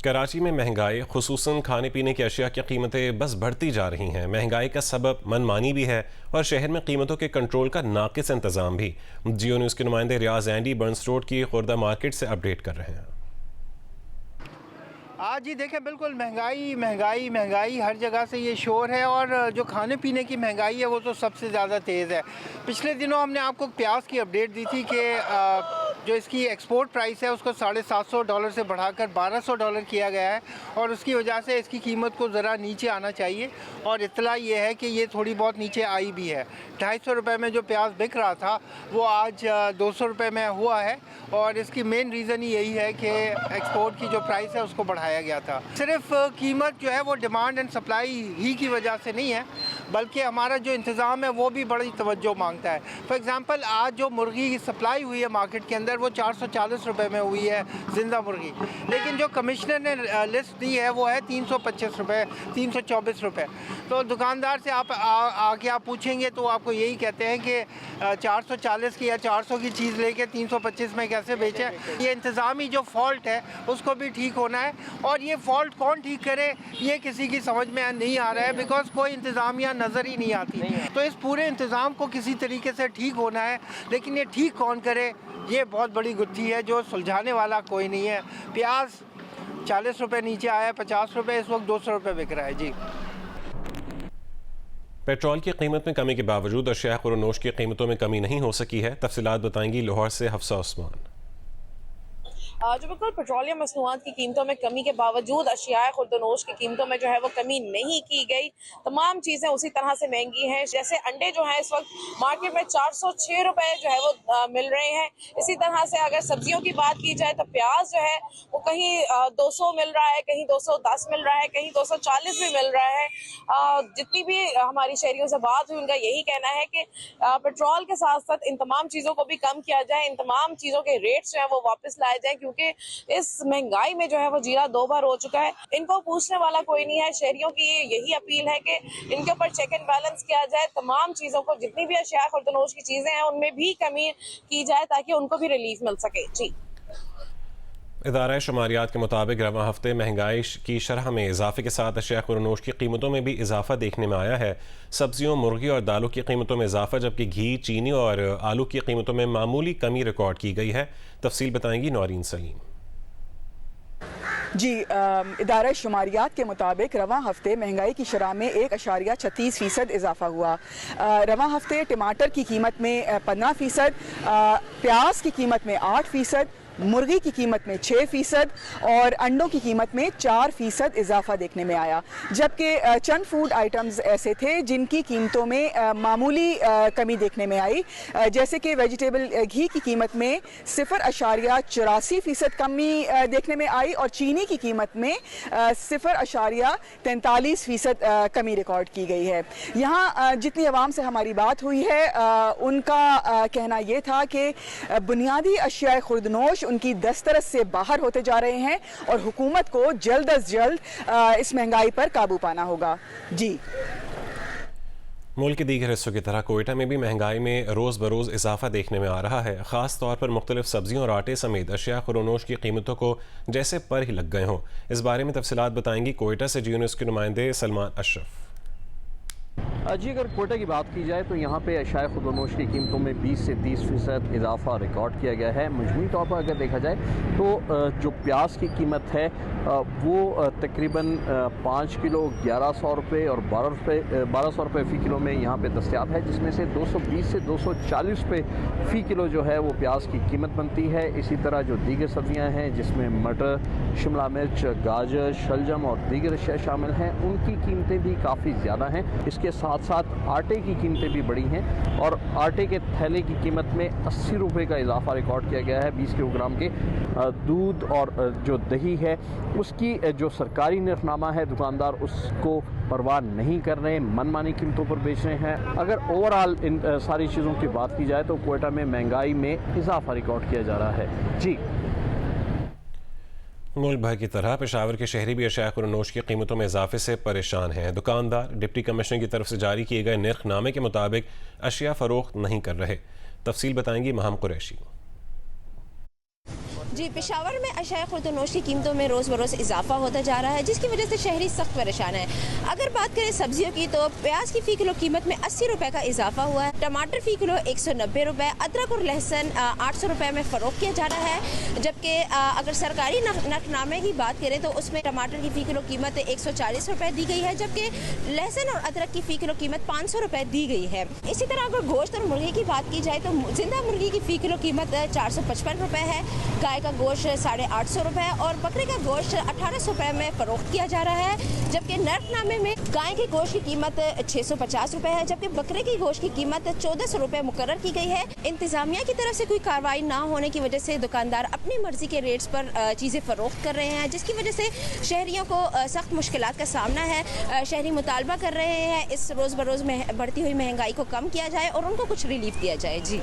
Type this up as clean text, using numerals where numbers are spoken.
कराची में महंगाई खुसूसन खाने पीने की अशिया की कीमतें बस बढ़ती जा रही हैं। महंगाई का सबब मनमानी भी है और शहर में कीमतों के कंट्रोल का नाकिस इंतजाम भी। जियो न्यूज़ के नुमाइंदे रियाज एंडी बर्न्स रोड की खुर्दा मार्केट से अपडेट कर रहे हैं। आज जी देखें, बिल्कुल महंगाई महंगाई महंगाई हर जगह से ये शोर है और जो खाने पीने की महंगाई है वो तो सबसे ज़्यादा तेज़ है। पिछले दिनों हमने आपको प्याज की अपडेट दी थी कि जो इसकी एक्सपोर्ट प्राइस है उसको $750 से बढ़ाकर $1200 किया गया है और उसकी वजह से इसकी कीमत को ज़रा नीचे आना चाहिए और इत्तला ये है कि ये थोड़ी बहुत नीचे आई भी है। 250 रुपये में जो प्याज बिक रहा था वो आज 200 रुपये में हुआ है और इसकी मेन रीज़न ही यही है कि एक्सपोर्ट की जो प्राइस है उसको बढ़ाया गया था। सिर्फ कीमत जो है वो डिमांड एंड सप्लाई ही की वजह से नहीं है, बल्कि हमारा जो इंतज़ाम है वो भी बड़ी तवज्जो मांगता है। फॉर एग्ज़ाम्पल, आज जो मुर्गी की सप्लाई हुई है मार्केट के अंदर वो 440 रुपये में हुई है जिंदा मुर्गी, लेकिन जो कमिश्नर ने लिस्ट दी है वो है 325 रुपये, 324 रुपये। तो दुकानदार से आप आके आप पूछेंगे तो आपको यही कहते हैं कि 440 की या 400 की चीज़ लेके 325 में कैसे बेचें। ये इंतज़ामी जो फॉल्ट है उसको भी ठीक होना है और ये फॉल्ट कौन ठीक करे ये किसी की समझ में नहीं आ रहा है, बिकॉज कोई इंतज़ामिया नज़र ही नहीं आती। तो इस पूरे इंतज़ाम को किसी तरीके से ठीक होना है, लेकिन ये ठीक कौन करे ये बहुत बड़ी गुत्थी है जो सुलझाने वाला कोई नहीं है। प्याज 40 रुपये नीचे आया है, 50 रुपये, इस वक्त 200 रुपये बिक रहा है जी। पेट्रोल की कीमत में कमी के बावजूद अशिया खुर्दनोश की कीमतों में कमी नहीं हो सकी है। तफसीलात बताएंगी लाहौर से हफ्सा उस्मान। जो बिल्कुल पेट्रोलियम मसनूआत की कीमतों में कमी के बावजूद अशियाए खुर्दनोश की कीमतों में जो है वो कमी नहीं की गई। तमाम चीज़ें उसी तरह से महंगी हैं। जैसे अंडे जो हैं इस वक्त मार्केट में 406 रुपये जो है वो मिल रहे हैं। इसी तरह से अगर सब्जियों की बात की जाए तो प्याज जो है वो कहीं 200 मिल रहा है, कहीं 210 मिल रहा है, कहीं 240 भी मिल रहा है। जितनी भी हमारी शहरियों से बात हुई उनका यही कहना है कि पेट्रोल के साथ साथ इन तमाम चीज़ों को भी कम किया जाए, इन तमाम चीज़ों के रेट्स जो है वो वापस लाए जाए, क्योंकि इस महंगाई में जो है वो जीरा 2 बार हो चुका है। इनको पूछने वाला कोई नहीं है। शहरियों की यही अपील है कि इनके ऊपर चेक एंड बैलेंस किया जाए, तमाम चीजों को, जितनी भी अशिया खुर्दनोश की चीजें हैं उनमें भी कमी की जाए ताकि उनको भी रिलीफ मिल सके। जी, इदारा शुमारियात के मुताबिक रवां हफ्ते महंगाई की शरह में इजाफे के साथ अशिया खुर्दनोश की कीमतों में भी इजाफा देखने में आया है। सब्जियों, मुर्गी और दालों की कीमतों में इजाफा, जबकि घी, चीनी और आलू की कीमतों में मामूली कमी रिकॉर्ड की गई है। तफसील बताएंगी नौरीन सलीम। जी, इदारा शुमारियात के मुताबिक रवां हफ्ते महंगाई की शरह में 1.36% इजाफा हुआ। रवां हफ्ते टमाटर की कीमत में 15%, प्याज की कीमत में 8%, मुर्गी की कीमत में 6% और अंडों की कीमत में 4% इजाफा देखने में आया। जबकि चंद फूड आइटम्स ऐसे थे जिनकी कीमतों में मामूली कमी देखने में आई, जैसे कि वेजिटेबल घी की कीमत में 0.84% कमी देखने में आई और चीनी की कीमत में 0.43% कमी रिकॉर्ड की गई है। यहाँ जितनी आवाम से हमारी बात हुई है उनका कहना यह था कि बुनियादी अशिया खुर्दनोश उनकी दस्तरस से बाहर होते जा रहे हैं और हुकूमत को जल्द अज जल्द इस महंगाई पर काबू पाना होगा। जी, मुल्क के दीगर हिस्सों की तरह कोयटा में भी महंगाई में रोज़ बरोज़ इजाफा देखने में आ रहा है। ख़ास तौर पर मुख्तलिफ सब्जियों और आटे समेत अशिया खुर्दनोश की कीमतों को जैसे पर ही लग गए हों। इस बारे में तफसीलात बताएंगी कोयटा से जियो न्यूज़ के नुमाइंदे सलमान अशरफ। जी, अगर कोयटा की बात की जाए तो यहाँ पे अशिया खुर्दनोश की कीमतों में 20 से 30% इजाफा रिकॉर्ड किया गया है। मजमूई तौर पर अगर देखा जाए तो जो प्याज की कीमत है वो तकरीबन 5 किलो 1100 रुपये और 1200 रुपये फ़ी किलो में यहाँ पे दस्तयाब है, जिसमें से 220 से 240 रुपये फ़ी किलो जो है वो प्याज की कीमत बनती है। इसी तरह जो दीगर सब्जियाँ हैं जिसमें मटर, शिमला मिर्च, गाजर, शलजम और दीगर अशिया शामिल हैं, उनकी कीमतें भी काफ़ी ज़्यादा हैं। इसके साथ साथ आटे की कीमतें भी बढ़ी हैं और आटे के थैले की कीमत में 80 रुपये का इजाफा रिकॉर्ड किया गया है। 20 किलोग्राम के दूध और जो दही है उसकी जो सरकारी निर्खनामा है दुकानदार उसको परवाह नहीं कर रहे, मनमानी कीमतों पर बेच रहे हैं। अगर ओवरऑल इन सारी चीज़ों की बात की जाए तो कोयटा में महंगाई में इजाफा रिकॉर्ड किया जा रहा है। जी, मुल्क भर की तरह पेशावर के शहरी भी अशिया खुर्दनोश की कीमतों में इजाफे से परेशान हैं। दुकानदार डिप्टी कमिश्नर की तरफ से जारी किए गए निर्खनामे के मुताबिक अशिया फरोख्त नहीं कर रहे। तफसील बताएंगी महम कुरैशी। जी, पेशावर में अशाया खुर्दनोश की कीमतों में रोज़ बरोज़ इजाफा होता जा रहा है, जिसकी वजह से शहरी सख्त परेशान है। अगर बात करें सब्जियों की तो प्याज की फ़ी किलो कीमत में 80 रुपये का इजाफा हुआ है। टमाटर फ़ी किलो 190 रुपये, अदरक और लहसुन 800 रुपये में फ़रोख्त किया जा रहा है। जबकि अगर सरकारी नकनामे की बात करें तो उसमें टमाटर की फ़ी किलो कीमत 140 रुपये दी गई है, जबकि लहसुन और अदरक की फ़ी किलो कीमत 500 रुपये दी गई है। इसी तरह अगर गोश्त और मुर्गी की बात की जाए तो जिंदा मुर्गी की फ़ी किलो कीमत 455 रुपये है, गाय का गोश्त 850 रुपये और बकरे का गोश्त 1800 रुपये में फ़रोख्त किया जा रहा है। जबकि नरकनामे में गाय के गोश्त की कीमत 650 रुपये है, जबकि बकरे की गोश्त की कीमत 1400 रुपये मुकर्रर की गई है। इंतज़ामिया की तरफ से कोई कार्रवाई ना होने की वजह से दुकानदार अपनी मर्जी के रेट्स पर चीज़ें फ़रोख्त कर रहे हैं, जिसकी वजह से शहरियों को सख्त मुश्किलात का सामना है। शहरी मुतालबा कर रहे हैं इस रोज़ बरोज़ में बढ़ती हुई महंगाई को कम किया जाए और उनको कुछ रिलीफ दिया जाए। जी।